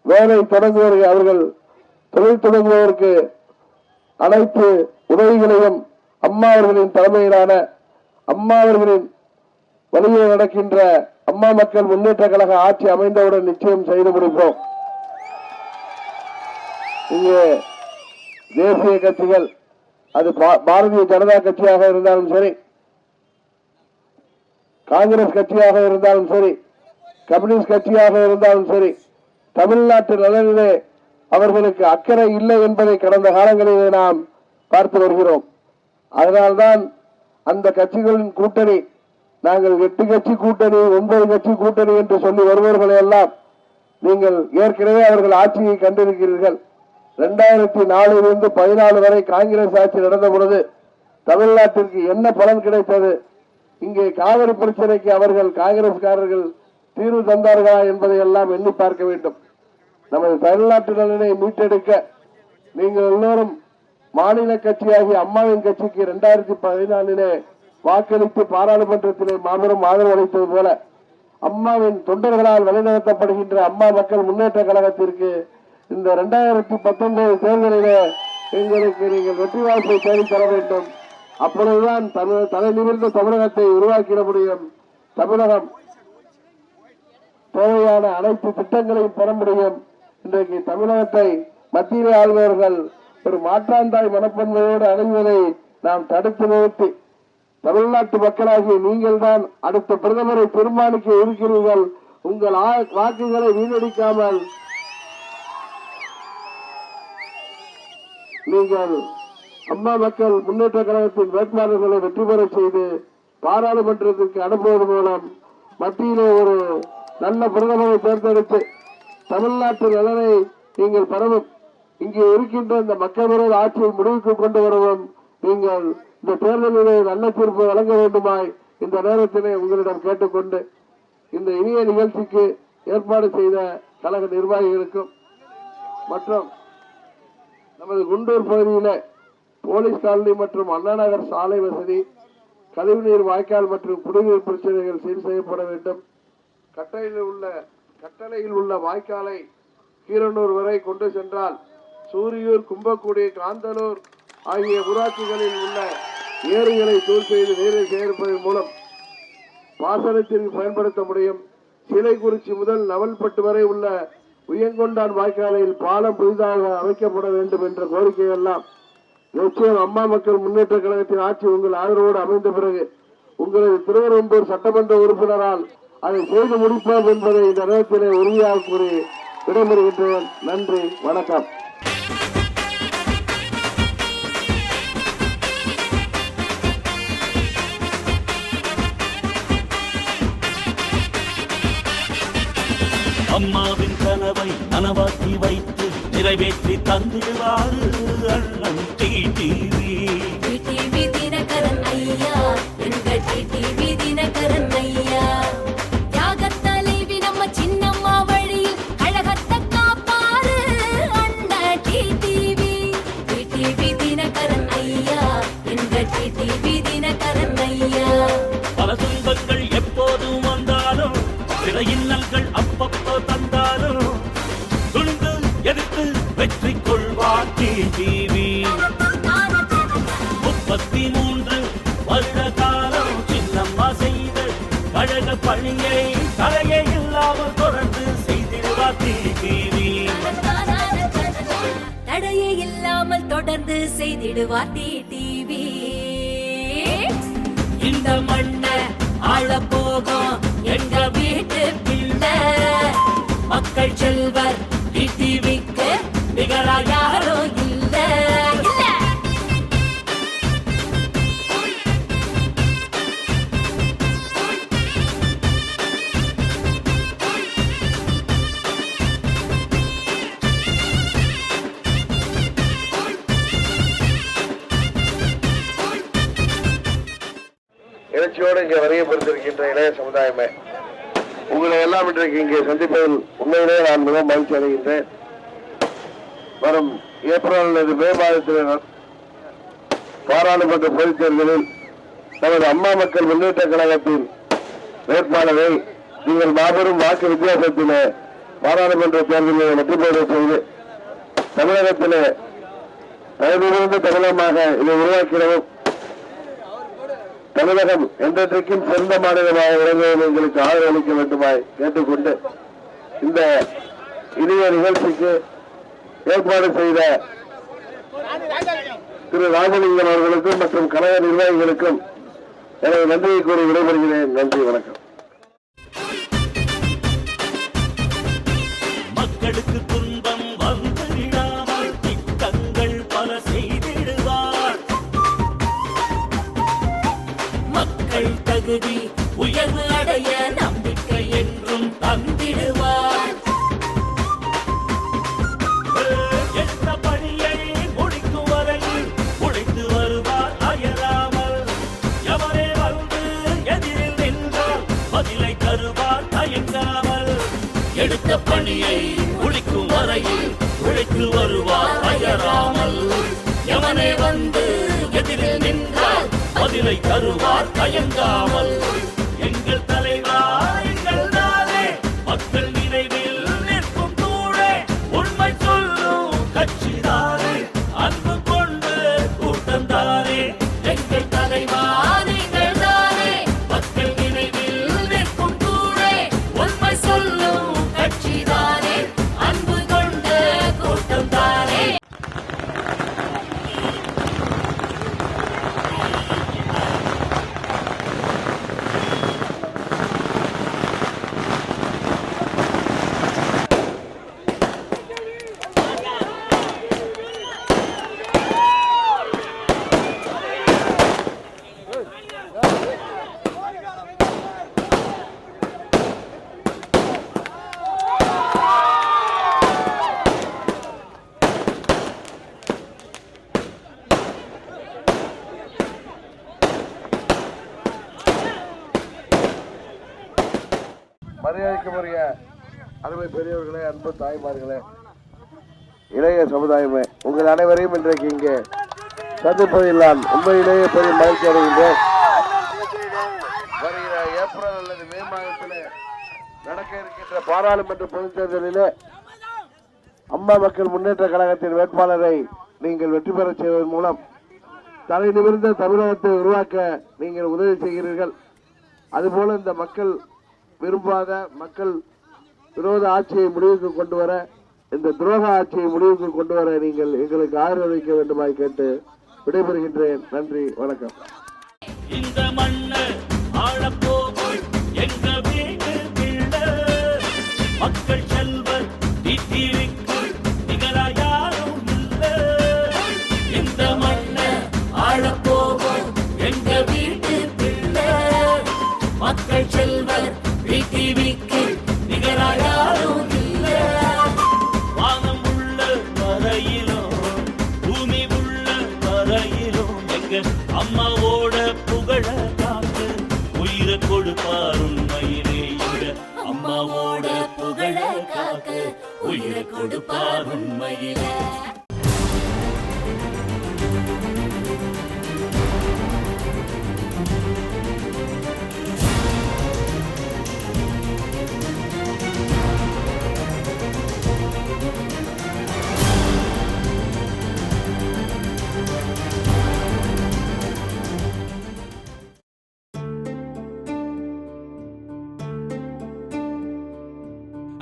வேலை தொடங்குவதற்கு, அவர்கள் தொழில் தொடங்குவதற்கு அனைத்து உதவிகளையும் அம்மா அவர்களின் தலைமையிலான அம்மா அவர்களின் வழியில் நடக்கின்ற அம்மா மக்கள் முன்னேற்ற கழக ஆட்சி அமைந்தவுடன் நிச்சயம் செய்து முடிப்போம். இங்கே தேசிய கட்சிகள், அது பாரதிய ஜனதா கட்சியாக இருந்தாலும் சரி, காங்கிரஸ் கட்சியாக இருந்தாலும் சரி, கம்யூனிஸ்ட் கட்சியாக இருந்தாலும் சரி, தமிழ்நாட்டு நலனிலே அவர்களுக்கு அக்கறை இல்லை என்பதை கடந்த காலங்களிலே நாம் பார்த்து வருகிறோம். அதனால்தான் அந்த கட்சிகளின் கூட்டணி, நாங்கள் 8 கட்சி கூட்டணி, 9 கட்சி கூட்டணி என்று சொல்லி வருபவர்களை எல்லாம் நீங்கள் ஏற்கனவே அவர்கள் ஆட்சியை கண்டிருக்கிறீர்கள். 2004 14 வரை காங்கிரஸ் ஆட்சி நடந்த பொழுது தமிழ்நாட்டிற்கு என்ன பலன் கிடைத்தது? இங்கே காவிரி பிரச்சனைக்கு அவர்கள் காங்கிரஸ்காரர்கள் தீர்வு தந்தார்களா என்பதை எல்லாம் எண்ணி பார்க்க வேண்டும். நமது தமிழ்நாட்டு நலனை மீட்டெடுக்க நீங்கள் எல்லோரும் மாநில கட்சியாகிய அம்மாவின் கட்சிக்கு 2014 வாக்களித்து பாராளுமன்றத்திலே மாபெரும் ஆதரவு அளித்தது போல அம்மாவின் தொண்டர்களால் வழிநடத்தப்படுகின்ற அம்மா மக்கள் முன்னேற்ற கழகத்திற்கு இந்த 2019 தேர்தலிலே எங்களுக்கு நீங்கள் வெற்றி வாய்ப்பை தேடி தர வேண்டும். அப்பொழுதுதான் தலை நிமிர்ந்த தமிழகத்தை உருவாக்கிட முடியும். தமிழகம் தேவையான அனைத்து திட்டங்களையும் பெற முடியும். இன்றைக்கு தமிழகத்தை மத்தியிலே ஆளுநர்கள் ஒரு மாற்றாந்தாய் மனப்பான்மையோடு அணுகுவதை நாம் தடுத்து நிறுத்தி, தமிழ்நாட்டு மக்களாகிய நீங்கள் தான் அடுத்த பிரதமரை தீர்மானிக்க இருக்கிறீர்கள். உங்கள் வாக்குகளை வீணடிக்காமல் நீங்கள் அம்மா மக்கள் முன்னேற்ற கழகத்தின் வேட்பாளர்களை வெற்றி பெற செய்து பாராளுமன்றத்திற்கு அனுப்புவதன் மூலம் மத்தியிலே ஒரு நல்ல பிரதமரை தேர்ந்தெடுத்து தமிழ்நாட்டு நலனை நீங்கள் பெறவும், இங்கே இருக்கின்ற இந்த மக்கள் விரோத ஆட்சியை முடிவுக்கு கொண்டு வரவும் நீங்கள் இந்த தேர்தலிலே நல்ல தீர்ப்பு வழங்க வேண்டுமாய் இந்த நேரத்திலே உங்களிடம் கேட்டுக்கொண்டு இந்த இனிய நிகழ்ச்சிக்கு ஏற்பாடு செய்த கழக நிர்வாகிகளுக்கும் மற்றும் நமது குண்டூர் பகுதியில போலீஸ் காலனி மற்றும் அண்ணா நகர் சாலை வசதி, கழிவுநீர் வாய்க்கால் மற்றும் குடிநீர் பிரச்சனைகள் சீர் செய்யப்பட வேண்டும். கட்டளையில் உள்ள வாய்க்காலை கீரனூர் வரை கொண்டு சென்றால் சூரியூர், கும்பக்குடி, காந்தலூர் ஆகிய ஊராட்சிகளில் உள்ள ஏரிகளை தூர் செய்து நீரை சேகரிப்பதன் மூலம் பாசனத்திற்கு பயன்படுத்த முடியும். சிலைக்குறிச்சி முதல் நவல்பட்டு வரை உள்ள உயங்கொண்டான் வாய்க்காலில் பாலம் புதிதாக அமைக்கப்பட வேண்டும் என்ற கோரிக்கையெல்லாம் நிச்சயம் அம்மா மக்கள் முன்னேற்ற கழகத்தின் ஆட்சி உங்கள் ஆதரவோடு அமைந்த பிறகு உங்களது திருவரம்பூர் சட்டமன்ற உறுப்பினரால் அதை செய்து முடிப்போம் என்பதை இந்த நேரத்திலே உறுதியாக கூறி விடைபெறுகின்றேன். நன்றி, வணக்கம். அம்மாவின் கனவை நனவாக்கி வைத்து நிறைவேற்றி தந்திடுவார் அண்ணன் டிடிவி. டிடிவி தினகரன் ஐயா, எங்கள் டிடிவி தினகரன் ஐயா. தியாகத் தலைவி நம்ம சின்னம்மா வழியில் கழகத்தை காப்பாரு அண்ணன் டிடிவி. டிடிவி தினகரன் ஐயா, எங்கள் டிடிவி தினகரன் ஐயா. பல துன்பங்கள் எப்போதும் வந்தாலும், சில இன்னல்கள் அப்பப்போ தந்தாலும் துணிந்து எதிர்த்து வெற்றி கொள்வார் டிடிவி. 33 வருட காலம் சின்னம்மா செய்த கழக பணியை தலையே இல்லாமல் தொடர்ந்து செய்திடுவார் டிடிவி. தடையே இல்லாமல் தொடர்ந்து செய்திடுவார் டிடிவி. இந்த மண்ணை ஆள போகும் எங்க வீட்டு பிள்ளை, மக்கள் செல்வர் டிடிவிக்கு நிகரா யாரோ இல்ல. எழுச்சியோடு இங்கே வருகை பொறுத்திருக்கின்ற இளைய சமுதாயமே, உங்களை எல்லாம் இன்றைக்கு இங்கே சந்திப்பதில் உண்மையிலே நான் மிகவும் மகிழ்ச்சி அடைகின்றேன். வரும் ஏப்ரல் அல்லது மே மாதத்தில் பாராளுமன்ற பொதுத் தேர்தலில் நமது அம்மா மக்கள் முன்னேற்ற கழகத்தின் வேட்பாளரை நீங்கள் மாபெரும் வாக்கு வித்தியாசத்திலே பாராளுமன்ற தேர்தலில் வெற்றி பெற செய்து தமிழகத்திலே தலைமையிலிருந்து தமிழகமாக இதை உருவாக்கிடவும், தமிழகம் என்றைக்கும் சிறந்த மாநிலமாக விளங்குவதை எங்களுக்கு ஆதரவு அளிக்க வேண்டுமாய் கேட்டுக்கொண்டு இந்த இனிய நிகழ்ச்சிக்கு ஏற்பாடு செய்த திரு ராமலிங்கம் அவர்களுக்கும் மற்றும் கழக நிர்வாகிகளுக்கும் எனது நன்றியை கூறி விடைபெறுகிறேன். நன்றி, வணக்கம். மக்களுக்கு துன்பம் வந்துவிடாமல் திட்டங்கள் பல செய்திடுவார். மக்கள் தகுதி உயர்வு அடைய நம்பிக்கை என்றும் தந்திடுவார். எந்த பணியை முடிக்கும் வரையில் உழைத்து வருவார் அயராமல். எவரே வந்து எதிரில் நின்றால் பதிலை தருவார் தயங்காமல். எடுத்த பணியை முடிக்கும் வரையில் உழைத்து வருவார் அயராமல். எவனே வந்து எதிரில் நின்றால் பதிலை தருவார் தயங்காமல். எங்கள் தலைவா எங்கள் நாளே, மக்கள் நினைவில் நிற்கும் தூளே, உண்மை சொல்லும் கட்சிதானே, அன்பு கொண்டு கூட்டந்தானே. எங்கள் தலைவா நீங்கள் தானே, மக்கள் நினைவில் நிற்கும் தூணே, உண்மை சொல்லும் கட்சிதானே, அன்பு கொண்ட கூட்டம் தானே. மரியாதைக்குரிய அருமை பெரியவர்களே, அன்பு தாய்மார்களே, இளைய சமுதாயமே, உங்கள் அனைவரையும் இன்றைக்கு இங்கே சந்திப்பதில் நான் உண்மையிலேயே பெரிய மகிழ்ச்சி அடைகின்றேன். வருகிற ஏப்ரல் அல்லது மே மாதத்தில் நடக்க இருக்கின்ற பாராளுமன்ற பொதுத் தேர்தலிலே அம்மா மக்கள் முன்னேற்ற கழகத்தின் வேட்பாளரை நீங்கள் வெற்றி பெற செய்வதன் மூலம் தலை நிமிர்ந்த தமிழகத்தை உருவாக்க நீங்கள் உதவி செய்கிறீர்கள். அதுபோல இந்த மக்கள் விரும்பாத, மக்கள் விரோத ஆட்சியை முடிவுக்கு கொண்டு வர, இந்த துரோக ஆட்சியை முடிவுக்கு கொண்டு வர நீங்கள் எங்களுக்கு ஆதரவளிக்க வேண்டுமாய் கேட்டு விடைபெறுகின்றேன். நன்றி, வணக்கம். இந்த மண்ணை ஆளப்போகும் எங்க வீட்டு பிள்ளை, மக்கள் செல்வர் டிடிவிக்கு நிகரா யாரும் இல்லை. இந்த மண்ணை ஆளப்போகும் எங்க வீட்டு பிள்ளை, மக்கள் செல்வர் டிடிவிக்கு நிகரா யாரும் இல்லை. வானம் உள்ள வரையிலும் பூமி உள்ள வரையிலும் எங்க அம்மாவோட புகழ காத்து உயிரை கொடுப்பார் உண்மையிலே. எங்க அம்மாவோட புகழ காத்து உயிரை கொடுப்பார் உண்மையிலே.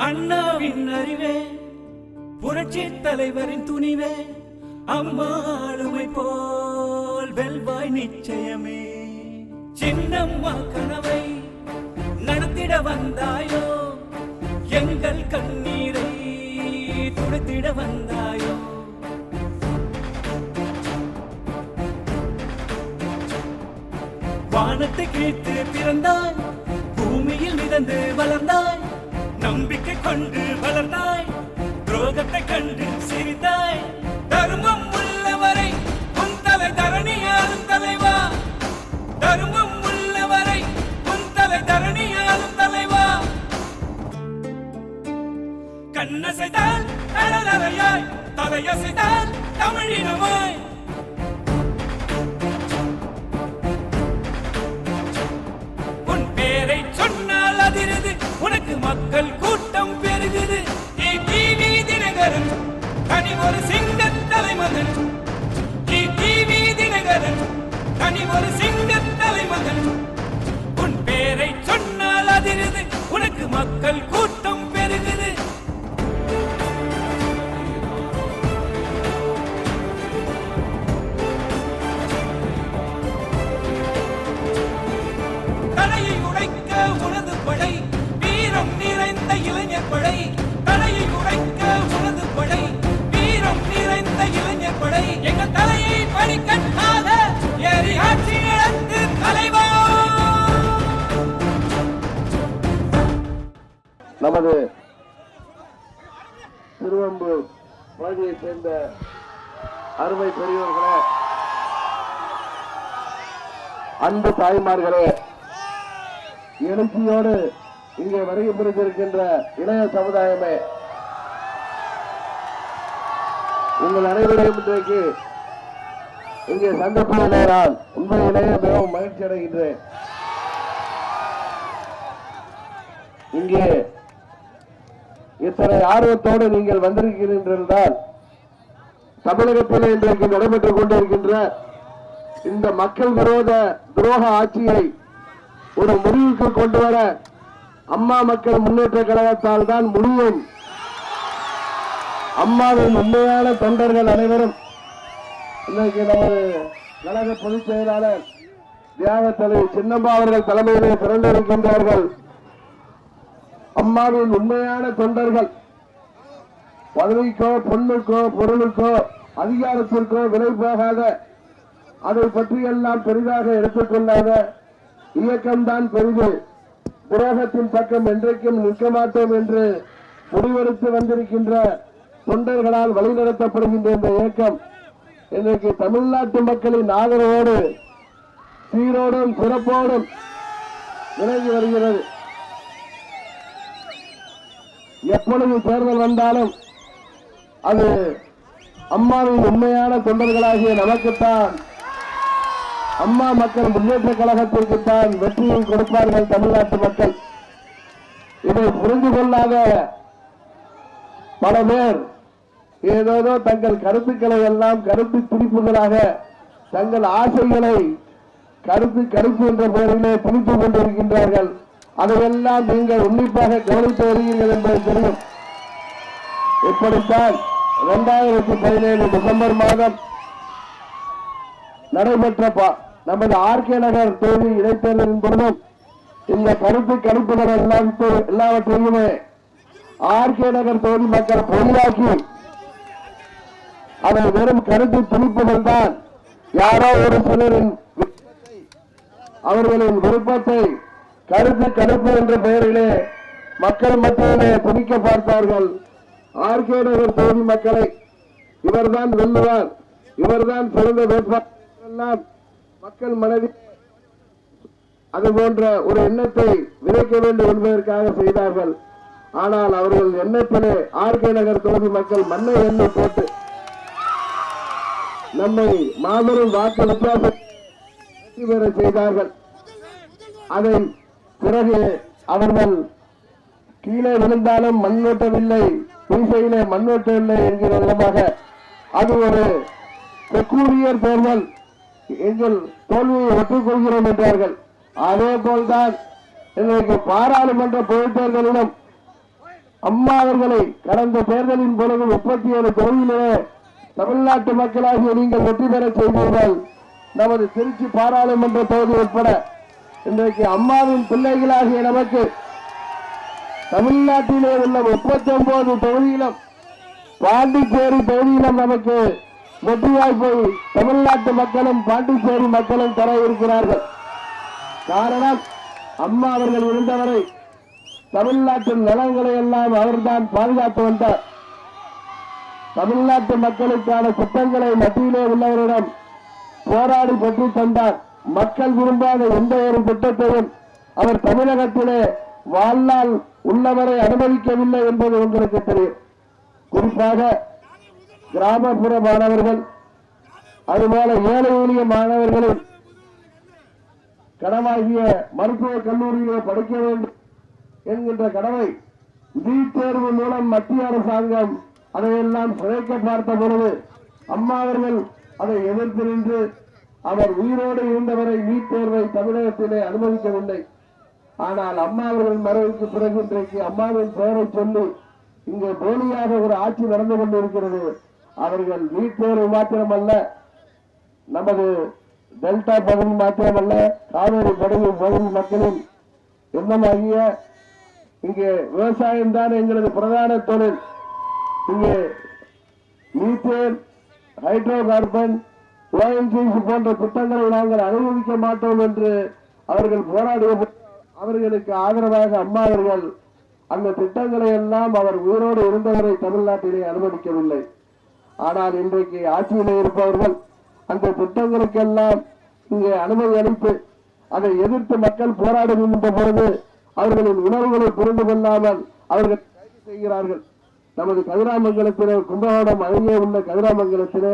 அண்ணாவின் அறிவே, புரட்சி தலைவரின் துணிவே, அம்மா ஆளுமை போல் வெல்வாய் நிச்சயமே. சின்னம்மா கனவை நடத்திட வந்தாயோ, எங்கள் கண்ணீரை துடைத்திட வந்தாயோ. வானத்தை கிழித்து பிறந்தாய், பூமியில் மிதந்து வளர்ந்தாய், நம்பிக்கை கொண்டு வளர்ந்தாய், துரோகத்தை கண்டு சிரித்தாய். தர்மம் உள்ளவரை உன் தலை தரணியாலும் தலைவா, தர்மம் உள்ளவரை உன் தலை தரணியாலும் தலைவா. கண்ணசைத்தால் கடலறையாய், தலையசைத்தால் தமிழினமாய். உன் பேரை சொன்னால் அதிரது உனக்கு மக்கள் கூட்டம் பெருகுது. டிவி தினகரன் தனி ஒரு சிங்க தலைமகன், டிவி தினகரன் தனி ஒரு சிங்க தலைமகன். உன் பேரை சொன்னால் அதிரது உனக்கு மக்கள் கூட்டம் பெருகுது. தலையை உடைக்க உனது படை, வீரம் நிறைந்த இளைஞர் படை. தலையை உடைக்க உனது படை, வீரம் நிறைந்த இளைஞர் படை. எங்கள் தலையை படிக்கட்டாக ஏறி ஆட்சி இழந்து தலைவா. நமது திருவம்பூர் பகுதியைச் சேர்ந்த அருமை பெரியவர்களே, அன்பு தாய்மார்களே, எழுச்சியோடு இங்கே வருகை புரிந்திருக்கின்ற இளைய சமுதாயமே, உங்கள் அனைவரையும் இன்றைக்கு இங்கே சந்திப்பதிலே நான் உண்மையிலேயே மிகவும் மகிழ்ச்சி அடைகின்றேன். இங்கே இத்தனை ஆர்வத்தோடு நீங்கள் வந்திருக்கிறீர்கள் என்றால், தமிழகத்தில் இன்றைக்கு நடைபெற்றுக் கொண்டிருக்கின்ற இந்த மக்கள் விரோத துரோக ஆட்சியை ஒரு முடிவுக்கு கொண்டு வர அம்மா மக்கள் முன்னேற்ற கழகத்தால் தான் முடியும். அம்மாவின் உண்மையான தொண்டர்கள் அனைவரும் இன்னைக்கு நமது கழக பொதுச் செயலாளர் தியாக தலைவி சின்னம்மா அவர்கள் தலைமையிலே திறந்திருக்கின்றார்கள். அம்மாவின் உண்மையான தொண்டர்கள் பதவிக்கோ, பொண்ணுக்கோ, பொருளுக்கோ, அதிகாரத்திற்கோ விலை போகாத, அதை பற்றியெல்லாம் பெரிதாக எடுத்துக்கொள்ளாத இயக்கம்தான் பெரிது. துரோகத்தின் பக்கம் என்றைக்கும் நிற்க மாட்டோம் என்று முடிவெடுத்து வந்திருக்கின்ற தொண்டர்களால் வழிநடத்தப்படுகின்ற இந்த இயக்கம் இன்றைக்கு தமிழ்நாட்டு மக்களின் ஆதரவோடு சீரோடும் சிறப்போடும் விளங்கி வருகிறது. எப்பொழுது தேர்தல் வந்தாலும் அது அம்மாவின் உண்மையான தொண்டர்களாகிய நமக்குத்தான், அம்மா மக்கள் முன்னேற்ற கழகத்திற்குத்தான் வெற்றியை கொடுப்பார்கள் தமிழ்நாட்டு மக்கள். இதை புரிந்து கொள்ளாத பல பேர் ஏதேதோ தங்கள் கருத்துக்களை எல்லாம் கருத்து துடிப்புகளாக தங்கள் ஆசைகளை கருத்து கருத்து என்ற பெயரிலே திணித்துக் கொண்டிருக்கின்றார்கள். அதையெல்லாம் நீங்கள் உன்னிப்பாக கவனித்து வருகிறீர்கள் என்பது தெரியும். இப்படித்தான் 2017 டிசம்பர் மாதம் நடைபெற்ற நமது ஆர்கே நகர் தொகுதி இடைத்தேர்தலின் பொழுதும் இந்த கருத்து கணிப்புகள் எல்லாவற்றையுமே ஆர்கே நகர் தொகுதி மக்கள் பொதுவாக்கி அதை வெறும் கருத்து துணிப்புகள் தான், யாரோ ஒரு சிலரின் அவர்களின் விருப்பத்தை கருத்து கணிப்பு என்ற பெயரிலே மக்கள் மத்தியிலே திணிக்க பார்த்தார்கள். ஆர்கே நகர் தொகுதி மக்களை இவர்தான் வெல்லுவார், இவர்தான் சிறந்த வேட்பாளர் எல்லாம் மக்கள் மனதில் அது போன்ற ஒரு எண்ணத்தை விதைக்க வேண்டும் என்பதற்காக செய்தார்கள். ஆனால் அவர்கள் எண்ணத்திலே ஆர்கே நகர் தொகுதி மக்கள் மண்ணை எண்ணை போட்டு நம்மை மாபெரும் வாக்கு வித்தியாசம் வெற்றி பெற செய்தார்கள். அதை பிறகு அவர்கள் கீழே விழுந்தாலும் மண்ணோட்டவில்லை, மீசையிலே மண்ணோட்டவில்லை என்கிற விதமாக அது ஒரு பெக்கூலியர் தேர்தல், எங்கள் தோல்வியை ஒற்றுக்கொள்கிறோம் என்றார்கள். அதே போல்தான் இன்றைக்கு பாராளுமன்ற பொதுத் தேர்தலிலும் அம்மா அவர்களை கடந்த தேர்தலின் பொழுது 37 தொகுதியிலே தமிழ்நாட்டு மக்களாகிய நீங்கள் வெற்றி பெற செய்தீர்கள். நமது திருச்சி பாராளுமன்ற தொகுதி உட்பட இன்றைக்கு அம்மாவின் பிள்ளைகளாகிய நமக்கு தமிழ்நாட்டிலே உள்ள 39 தொகுதியிலும் பாண்டிச்சேரி தொகுதியிலும் நமக்கு வெற்றி வாய்ப்பை தமிழ்நாட்டு மக்களும் பாண்டிச்சேரி மக்களும் தர இருக்கிறார்கள். காரணம், அம்மா அவர்கள் இருந்தவரை தமிழ்நாட்டின் நலன்களை எல்லாம் அவர்தான் பாதுகாத்து வந்தார். தமிழ்நாட்டு மக்களுக்கான திட்டங்களை மத்தியிலே உள்ளவரிடம் போராடி பெற்று தந்தார். மக்கள் விரும்பாத எந்த ஒரு திட்டத்தையும் அவர் தமிழகத்திலே வாழ்நாள் உள்ளவரை அனுமதிக்கவில்லை என்பது உங்களுக்கு தெரியும். குறிப்பாக கிராமப்புற மாணவர்கள், அதுபோல ஏழை எளிய மாணவர்களின் கடமாகிய மருத்துவக் கல்லூரியிலே படிக்க வேண்டும் என்கின்ற கடமை நீட் தேர்வு மூலம் மத்திய அரசாங்கம் அதையெல்லாம் சிதைக்க பார்த்த பொழுது அம்மா அவர்கள் அதை எதிர்த்து நின்று அவர் உயிரோடு இருந்தவரை நீட் தேர்வை தமிழகத்திலே அனுமதிக்கவில்லை. ஆனால் அம்மா அவர்கள் மறைவுக்கு பிறகு இன்றைக்கு அம்மாவின் பெயரை சொல்லி இங்கே போலியாக ஒரு ஆட்சி நடந்து கொண்டிருக்கிறது. அவர்கள் நீட் தேர்வு மாத்திரமல்ல, நமது டெல்டா பகுதி மாத்திரமல்ல, காவேரி பகுதி மக்களின் எண்ணமாகிய இங்கே விவசாயம் தான் எங்களது பிரதான தொழில். இங்கே மீத்தேன், ஹைட்ரோ கார்பன், ஓஎன்ஜிசி போன்ற திட்டங்களை நாங்கள் அனுமதிக்க மாட்டோம் என்று அவர்கள் போராடிய அவர்களுக்கு ஆதரவாக அம்மா அவர்கள் அந்த திட்டங்களை எல்லாம் அவர் உயிரோடு இருந்தவரை தமிழ்நாட்டிலே அனுமதிக்கவில்லை. ஆனால் இன்றைக்கு ஆட்சியிலே இருப்பவர்கள் அந்த திட்டங்களுக்கெல்லாம் இங்கே அனுமதி அளித்து அதை எதிர்த்து மக்கள் போராடுகின்ற பொழுது அவர்களின் உணர்வுகளை புரிந்து கொள்ளாமல் அவர்கள் கைது செய்கிறார்கள். நமது கதிராமங்கலத்திலே, கும்பகோணம் அருகே உள்ள கதிராமங்கலத்திலே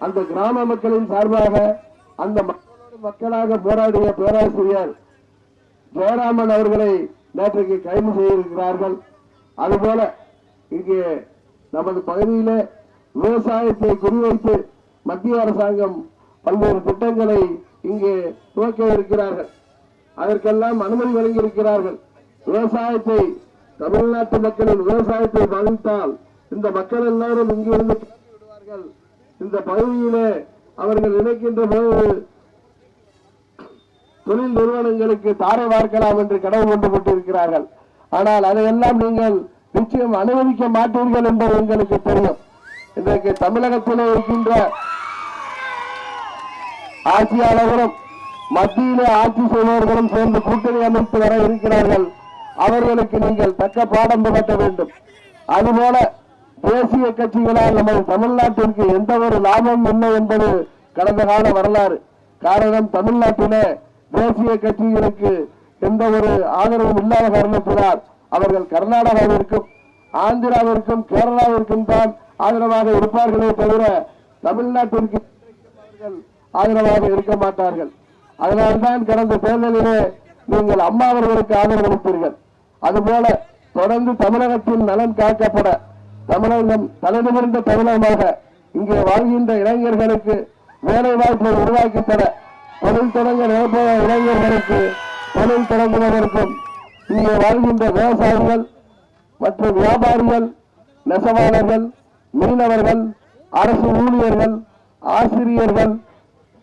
அந்த கிராம மக்களின் சார்பாக அந்த மக்களோடு மக்களாக போராடிய பேராசிரியர் ஜெயராமன் அவர்களை நேற்றைக்கு கைது செய்திருக்கிறார்கள். அதுபோல இங்கே நமது பகுதியிலே விவசாயத்தை குறிவைத்து மத்திய அரசாங்கம் பல்வேறு திட்டங்களை இங்கே துவக்க இருக்கிறார்கள். அதற்கெல்லாம் அனுமதி வழங்கியிருக்கிறார்கள். விவசாயத்தை, தமிழ்நாட்டு மக்களின் விவசாயத்தை பாதித்தால் இந்த மக்கள் எல்லாரும் இங்கிருந்து விடுவார்கள். இந்த பகுதியிலே அவர்கள் நினைக்கின்ற போது தொழில் நிறுவனங்களுக்கு தாரை வார்க்கலாம் என்று கடவு கொண்டு கொண்டிருக்கிறார்கள். ஆனால் அதையெல்லாம் நீங்கள் நிச்சயம் அனுமதிக்க மாட்டீர்கள் என்பது எங்களுக்கு தெரியும். இன்றைக்கு தமிழகத்திலே இருக்கின்ற ஆட்சியாளர்களும் மத்தியிலே ஆட்சி செய்பவர்களும் சேர்ந்து கூட்டணி அமைத்து வர இருக்கிறார்கள். அவர்களுக்கு நீங்கள் தக்க பாடம் புகட்ட வேண்டும். அதுபோல தேசிய கட்சிகளால் நமது தமிழ்நாட்டிற்கு எந்த ஒரு லாபம் இல்லை என்பது கடந்த கால வரலாறு. காரணம், தமிழ்நாட்டிலே தேசிய கட்சிகளுக்கு எந்த ஒரு ஆதரவும் இல்லாத காரணத்தினால் அவர்கள் கர்நாடகாவிற்கும் ஆந்திராவிற்கும் கேரளாவிற்கும் தான் ஆதரவாக இருப்பார்களே தவிர தமிழ்நாட்டிற்கு அவர்கள் ஆதரவாக இருக்க மாட்டார்கள். அதனால்தான் கடந்த தேர்தலிலே நீங்கள் அம்மா அவர்களுக்கு ஆதரவு அளித்தீர்கள். அதுபோல தொடர்ந்து தமிழகத்தின் நலன் காக்கப்பட தமிழகம் தலைநிமிர்ந்த தமிழகமாக இங்கே வாழ்கின்ற இளைஞர்களுக்கு வேலை வாய்ப்பை உருவாக்கித்தர தொழில் தொடங்க நினைப்பத இளைஞர்களுக்கு தொழில் தொடங்குவதற்கும் இங்கே வாழ்கின்ற விவசாயிகள் மற்றும் வியாபாரிகள், நெசவாளர்கள், மீனவர்கள், அரசு ஊழியர்கள், ஆசிரியர்கள்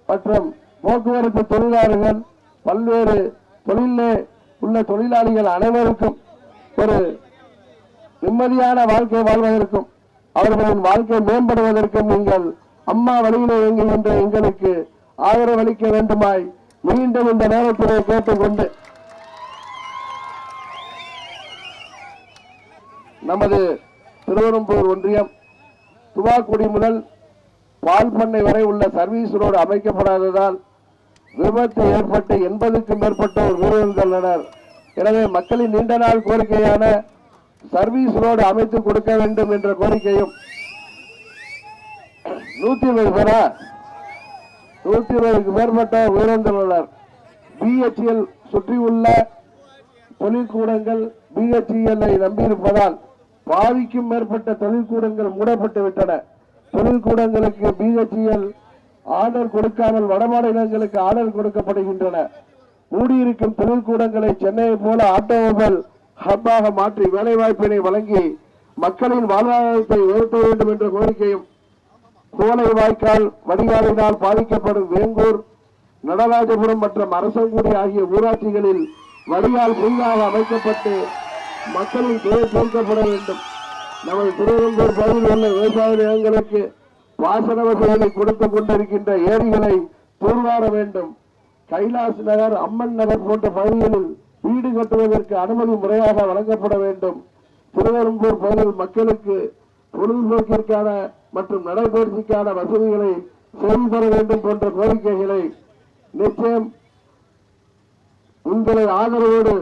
மற்றும் போக்குவரத்து தொழிலாளர்கள், பல்வேறு தொழிலே உள்ள தொழிலாளிகள் அனைவருக்கும் ஒரு நிம்மதியான வாழ்க்கை வாழ்வதற்கும் அவர்களின் வாழ்க்கை மேம்படுவதற்கும் நீங்கள் அம்மா வழியிலே இயங்குகின்ற எங்களுக்கு ஆதரவு அளிக்க வேண்டுமாய் மீண்டும் இந்த நேரத்திலே கேட்டுக்கொண்டு நமது திருவெரும்பூர் ஒன்றியம் துவாக்குடி முதல் பால் பண்ணை வரை உள்ள சர்வீஸ் ரோடு அமைக்கப்படாததால் விபத்து ஏற்பட்டு 80க்கும் மேற்பட்டோர் உயிரிழந்துள்ளனர். எனவே மக்களின் நீண்ட நாள் கோரிக்கையான சர்வீஸ் ரோடு அமைத்து கொடுக்க வேண்டும் என்ற கோரிக்கையும் 120க்கு மேற்பட்டோர் உயிரிழந்துள்ளனர். பிஹெச்எல் சுற்றியுள்ள தொழிற்கூடங்கள் பிஹெச்எல்லை நம்பியிருப்பதால் பாதிக்கும் மேற்பட்ட தொழிற்கூடங்கள் மூடப்பட்டு விட்டன. தொழிற்கூடங்களுக்கு பிஹெச்எல் ஆர்டர் கொடுக்காமல் வடமாநிலங்களுக்கு ஆர்டர் கொடுக்கப்படுகின்றன. மூடியிருக்கும் தொழிற்கூடங்களை சென்னையை போல ஆட்டோமொபைல் ஹப்பாக மாற்றி வேலை வாய்ப்பினை வழங்கி மக்களின் வாழ்வாதாரத்தை உயர்த்த வேண்டும் என்ற கோரிக்கையும் கோலை வாய்க்கால் வடிகாலினால் பாதிக்கப்படும் வேங்கூர், நடராஜபுரம் மற்றும் அரசங்குடி ஆகிய ஊராட்சிகளில் வடிகால் புதிதாக அமைக்கப்பட்டு மக்களின் தேவை தீர்க்கப்பட வேண்டும். நமது திருவெரும்பூர் பகுதியில் உள்ள விவசாய நிலங்களுக்கு பாசன வசதிகளை கொடுத்துக் கொண்டிருக்கின்ற ஏரிகளை தூர்வார வேண்டும். கைலாஸ் நகர், அம்மன் நகர் போன்ற பகுதிகளில் வீடு கட்டுவதற்கு அனுமதி முறையாக வழங்கப்பட வேண்டும். திருவெரும்பூர் பகுதியில் மக்களுக்கு பொழுதுபோக்கிற்கான மற்றும் நடைபயிற்சிக்கான வசதிகளை செய்து தர வேண்டும் போன்ற கோரிக்கைகளை நிச்சயம் உங்களை ஆதரவோடு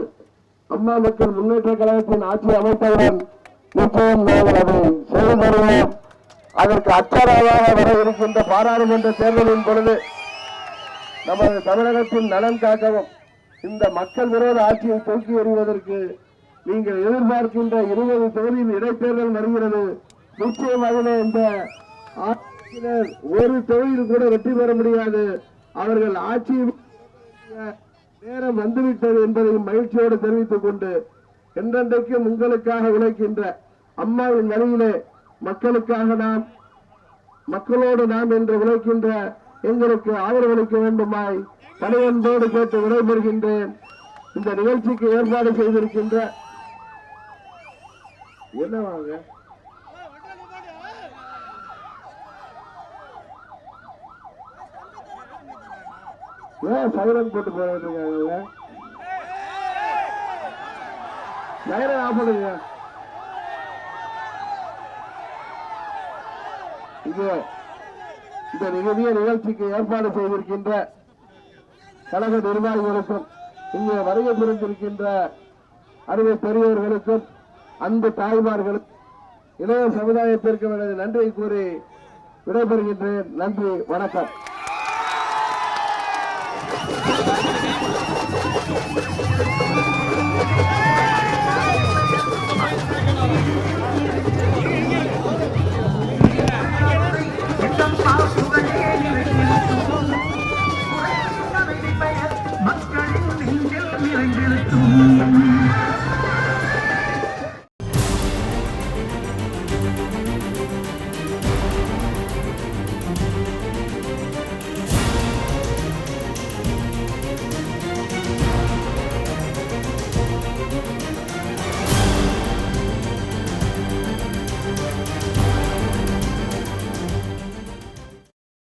அம்மா மக்கள் முன்னேற்ற கழகத்தின் ஆட்சி அமைத்தவுடன் நிச்சயம் நாங்கள் அதை செய்து தருவோம். அதற்கு அச்சாராக வர இருக்கின்ற பாராளுமன்ற தேர்தலின் பொழுது நமது தமிழகத்தின் நலன் காக்கவும் இந்த மக்கள் விரோத ஆட்சியை தூக்கி எறிவதற்கு நீங்கள் எதிர்பார்க்கின்ற 20 தொகுதியில் இடைத்தேர்தல் வருகிறது. நிச்சயம் அதில் இந்த ஆட்சியினர் ஒரு தொகுதியில் கூட வெற்றி பெற முடியாது. அவர்கள் ஆட்சி நேரம் வந்துவிட்டது என்பதையும் மகிழ்ச்சியோடு தெரிவித்துக் கொண்டு என்றென்றைக்கும் உங்களுக்காக உழைக்கின்ற அம்மாவின் வழியிலே மக்களுக்காக நாம், மக்களோடு நாம் என்று உழைக்கின்ற எங்களுக்கு ஆதரவளிக்க வேண்டுமாய் பணிவன்போடு கேட்டு விடைபெறுகின்றேன். இந்த நிகழ்ச்சிக்கு ஏற்பாடு செய்திருக்கின்ற என்னவாங்க சைரன் போட்டு போயிட்டு இருக்காங்க. சைரன் ஆஃப் பண்ணுங்க. இந்த நிகழ்ச்சிக்கு ஏற்பாடு செய்திருக்கின்ற கழக நிர்வாகிகளுக்கும் இங்கே வருகை புரிந்திருக்கின்ற அருமை பெரியவர்களுக்கும் அன்பு தாய்மார்களுக்கும் இளைய சமுதாயத்திற்கும் எனது நன்றியை கூறி விடைபெறுகின்றேன். நன்றி, வணக்கம்.